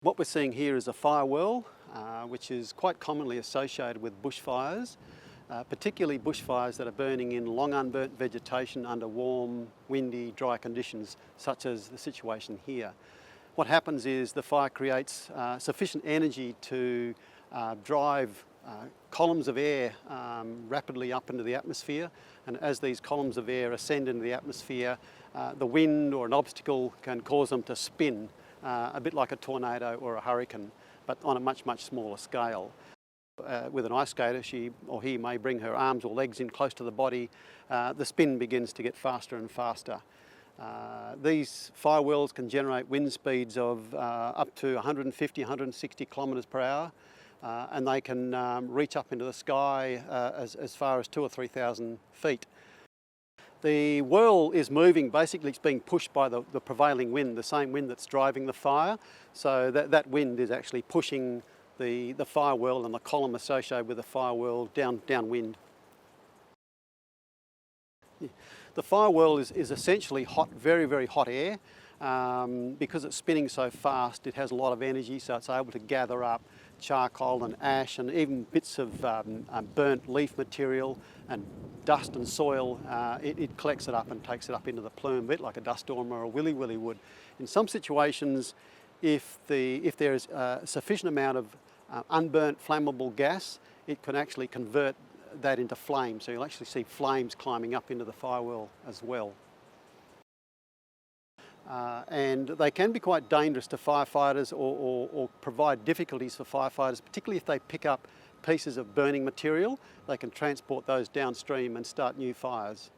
What we're seeing here is a fire whirl, which is quite commonly associated with bushfires, particularly bushfires that are burning in long unburnt vegetation under warm, windy, dry conditions, such as the situation here. What happens is the fire creates sufficient energy to drive columns of air rapidly up into the atmosphere, and as these columns of air ascend into the atmosphere, the wind or an obstacle can cause them to spin, a bit like a tornado or a hurricane, but on a much, much smaller scale. With an ice skater, she or he may bring her arms or legs in close to the body. The spin begins to get faster and faster. These fire whirls can generate wind speeds of up to 150, 160 kilometres per hour, and they can reach up into the sky as far as 2,000 or 3,000 feet. The whirl is moving, basically it's being pushed by the prevailing wind, the same wind that's driving the fire. So that wind is actually pushing the fire whirl and the column associated with the fire whirl downwind. The fire whirl is essentially hot, very, very hot air. Because it's spinning so fast, it has a lot of energy, so it's able to gather up charcoal and ash and even bits of burnt leaf material and dust and soil. It collects it up and takes it up into the plume, a bit like a dust storm or a willy would. In some situations, if there is a sufficient amount of unburnt flammable gas, it can actually convert that into flame. So you'll actually see flames climbing up into the fire whirl as well. And they can be quite dangerous to firefighters or provide difficulties for firefighters, particularly if they pick up pieces of burning material. They can transport those downstream and start new fires.